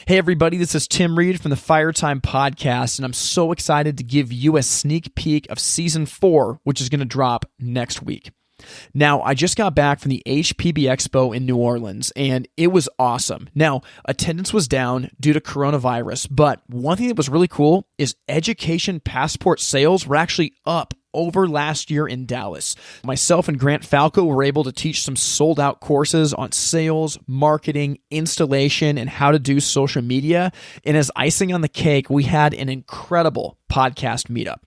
Hey everybody, this is Tim Reed from the Fire Time Podcast, and I'm so excited to give you a sneak peek of Season 4, which is going to drop next week. Now, I just got back from the HPB Expo in New Orleans, and it was awesome. Now, attendance was down due to coronavirus, but one thing that was really cool is education passport sales were actually up over last year in Dallas. Myself and Grant Falco were able to teach some sold-out courses on sales, marketing, installation, and how to do social media. And as icing on the cake, we had an incredible podcast meetup.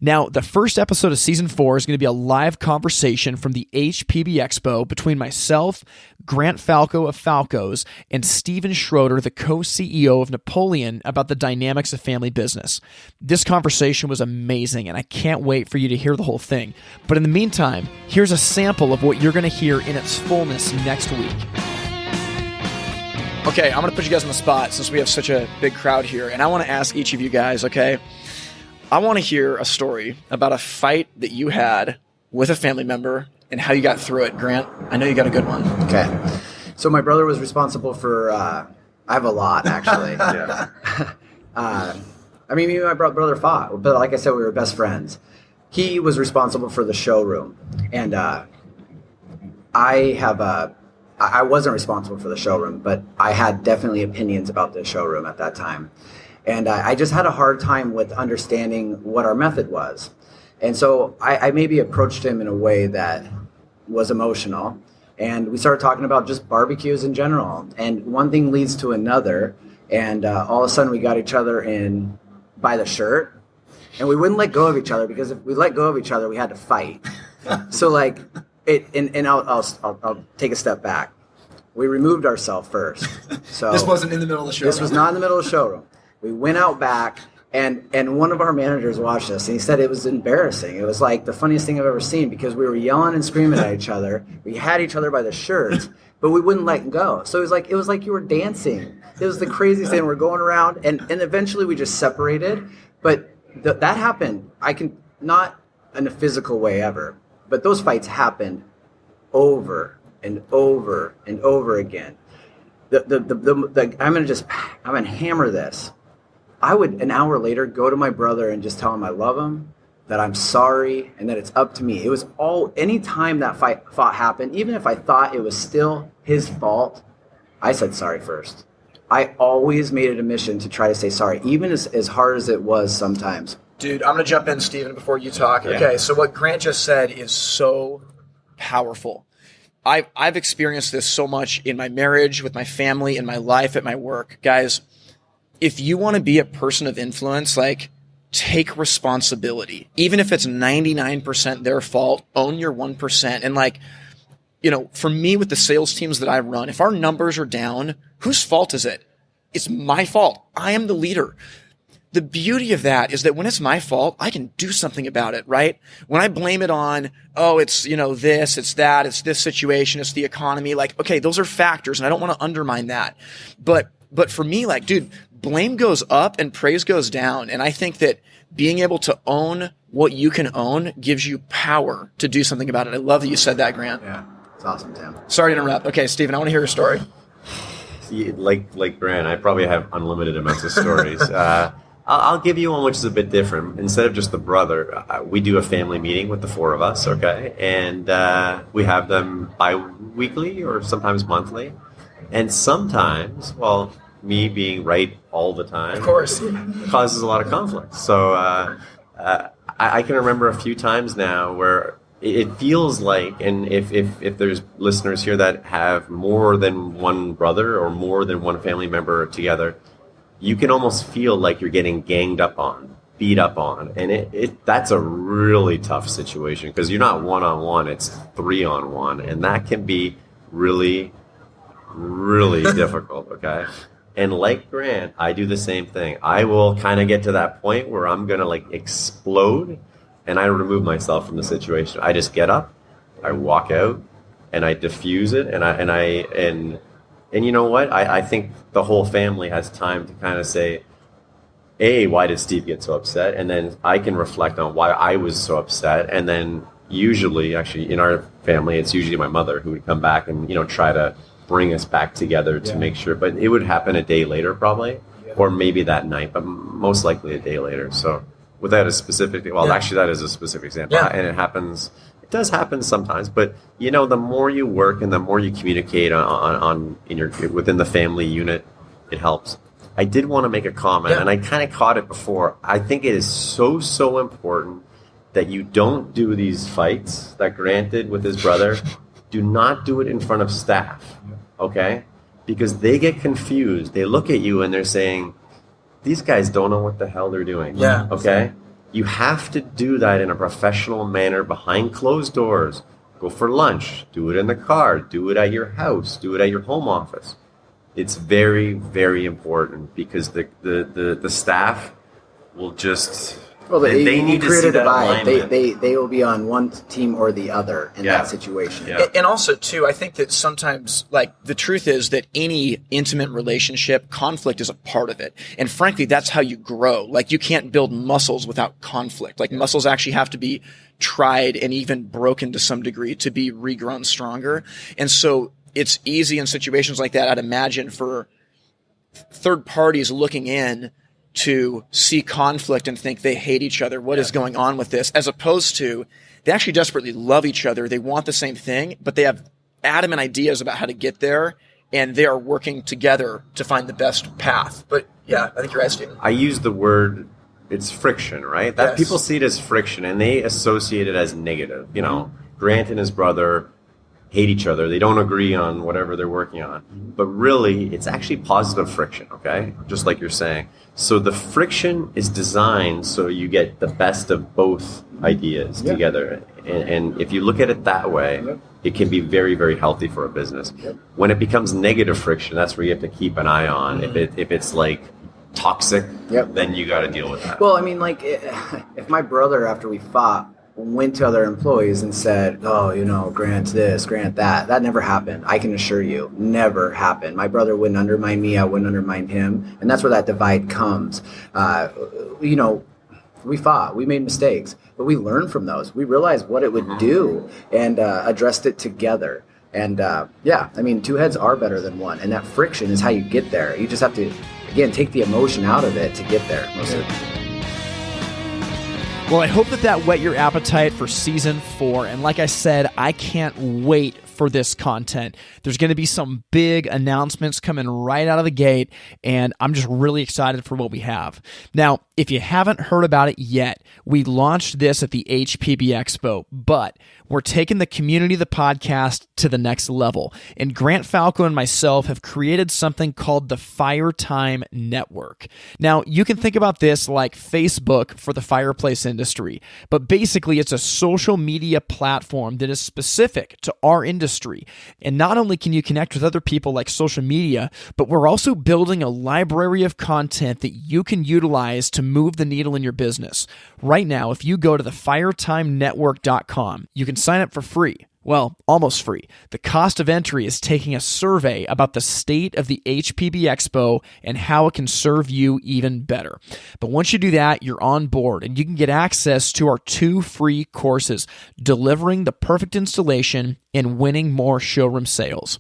Now, the first episode of Season 4 is going to be a live conversation from the HPB Expo between myself, Grant Falco of Falcos, and Steven Schroeder, the co-CEO of Napoleon, about the dynamics of family business. This conversation was amazing, and I can't wait for you to hear the whole thing. But in the meantime, here's a sample of what you're going to hear in its fullness next week. Okay, I'm going to put you guys on the spot since we have such a big crowd here, and I want to ask each of you guys, okay? I want to hear a story about a fight that you had with a family member and how you got through it. Grant, I know you got a good one. Okay. So my brother was responsible for, I have a lot, actually. I mean, me and my brother fought, but like I said, we were best friends. He was responsible for the showroom. And I wasn't responsible for the showroom, but I had definitely opinions about the showroom at that time. And I just had a hard time with understanding what our method was. And so I maybe approached him in a way that was emotional. And we started talking about just barbecues in general. And one thing leads to another. And all of a sudden we got each other in by the shirt. And we wouldn't let go of each other because if we let go of each other, we had to fight. So like, I'll take a step back. We removed ourselves first. So This wasn't in the middle of the showroom. This was not in the middle of the showroom. We went out back, and one of our managers watched us, and he said it was embarrassing. It was like the funniest thing I've ever seen because we were yelling and screaming at each other. We had each other by the shirts, but we wouldn't let go. So it was like you were dancing. It was the craziest thing. We're going around, and eventually we just separated. But that happened. I can not in a physical way ever, but those fights happened over and over and over again. I'm gonna hammer this. I would, an hour later, go to my brother and just tell him I love him, that I'm sorry, and that it's up to me. It was any time that fight happened, even if I thought it was still his fault, I said sorry first. I always made it a mission to try to say sorry, even as hard as it was sometimes. Dude, I'm going to jump in, Steven, before you talk. Yeah. Okay, so what Grant just said is so powerful. I've experienced this so much in my marriage, with my family, in my life, at my work. Guys, if you want to be a person of influence, like, take responsibility. Even if it's 99% their fault, own your 1%. And like, you know, for me with the sales teams that I run, if our numbers are down, whose fault is it? It's my fault. I am the leader. The beauty of that is that when it's my fault, I can do something about it, right? When I blame it on, it's, this, it's that, it's this situation, it's the economy, like, okay, those are factors and I don't want to undermine that. But for me, like, dude, blame goes up and praise goes down. And I think that being able to own what you can own gives you power to do something about it. I love that you said that, Grant. Yeah, it's awesome, Tim. Sorry to interrupt. Okay, Steven, I want to hear your story. Like Grant, I probably have unlimited amounts of stories. I'll give you one which is a bit different. Instead of just the brother, we do a family meeting with the four of us, okay? And we have them bi-weekly or sometimes monthly. And sometimes, me being right all the time, of course, causes a lot of conflict. So I can remember a few times now where it feels like, and if there's listeners here that have more than one brother or more than one family member together, you can almost feel like you're getting ganged up on, beat up on. And that's a really tough situation because you're not one-on-one, it's 3-on-1. And that can be really, really difficult, okay? And like Grant, I do the same thing. I will kind of get to that point where I'm going to like explode and I remove myself from the situation. I just get up, I walk out, and I diffuse it, and you know what? I think the whole family has time to kind of say, A, why did Steve get so upset? And then I can reflect on why I was so upset. And then usually, actually, in our family, it's usually my mother who would come back and, try to bring us back together to make sure. But it would happen a day later probably, or maybe that night, but most likely a day later. So without a specific, actually that is a specific example, and it does happen sometimes. But you know, the more you work and the more you communicate within the family unit, it helps. I did want to make a comment, and I kind of caught it before. I think it is so important that you don't do these fights that Grant did with his brother. Do not do it in front of staff, okay? Because they get confused. They look at you and they're saying, these guys don't know what the hell they're doing, okay? You have to do that in a professional manner behind closed doors. Go for lunch. Do it in the car. Do it at your house. Do it at your home office. It's very, very important because the staff will just... Well, they need to see that alignment. They will be on one team or the other in that situation. Yeah. And also, too, I think that sometimes, like, the truth is that any intimate relationship, conflict is a part of it. And frankly, that's how you grow. Like, you can't build muscles without conflict. Like, muscles actually have to be tried and even broken to some degree to be regrown stronger. And so it's easy in situations like that, I'd imagine, for third parties looking in to see conflict and think they hate each other. What is going on with this? As opposed to they actually desperately love each other. They want the same thing, but they have adamant ideas about how to get there, and they are working together to find the best path. But yeah, I think you're right, Stephen. I use the word, it's friction, right? That people see it as friction and they associate it as negative. You know, Grant and his brother hate each other. They don't agree on whatever they're working on. But really, it's actually positive friction, okay? Just like you're saying. So the friction is designed so you get the best of both ideas together. And if you look at it that way, it can be very, very healthy for a business. When it becomes negative friction, that's where you have to keep an eye on. If it's like toxic, then you got to deal with that. Well, I mean, like, if my brother, after we fought, went to other employees and said, oh, you know, Grant this, Grant that. That never happened. I can assure you, never happened. My brother wouldn't undermine me. I wouldn't undermine him. And that's where that divide comes. You know, we fought. We made mistakes. But we learned from those. We realized what it would do and addressed it together. And, I mean, two heads are better than one. And that friction is how you get there. You just have to, again, take the emotion out of it to get there. Mostly. Well, I hope that whet your appetite for season 4. And like I said, I can't wait for this content. There's going to be some big announcements coming right out of the gate, and I'm just really excited for what we have. Now, if you haven't heard about it yet, we launched this at the HPB Expo, but we're taking the community of the podcast to the next level. And Grant Falco and myself have created something called the Fire Time Network. Now, you can think about this like Facebook for the fireplace industry, but basically it's a social media platform that is specific to our industry. And not only can you connect with other people like social media, but we're also building a library of content that you can utilize to move the needle in your business. Right now, if you go to thefiretimenetwork.com, you can sign up for free. Well, almost free. The cost of entry is taking a survey about the state of the HPB Expo and how it can serve you even better. But once you do that, you're on board and you can get access to our 2 free courses, Delivering the Perfect Installation and Winning More Showroom Sales.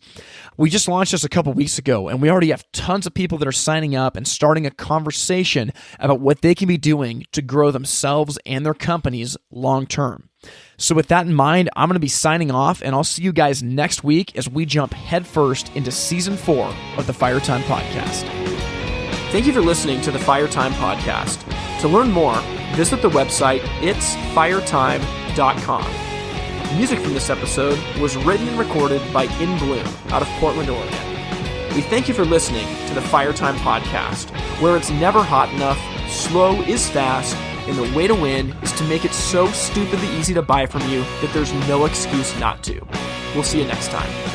We just launched this a couple weeks ago, and we already have tons of people that are signing up and starting a conversation about what they can be doing to grow themselves and their companies long term. So with that in mind, I'm going to be signing off, and I'll see you guys next week as we jump headfirst into Season 4 of the Fire Time Podcast. Thank you for listening to the Fire Time Podcast. To learn more, visit the website itsfiretime.com. Music from this episode was written and recorded by In Bloom out of Portland, Oregon. We thank you for listening to the Fire Time Podcast, where it's never hot enough, slow is fast, and the way to win is to make it so stupidly easy to buy from you that there's no excuse not to. We'll see you next time.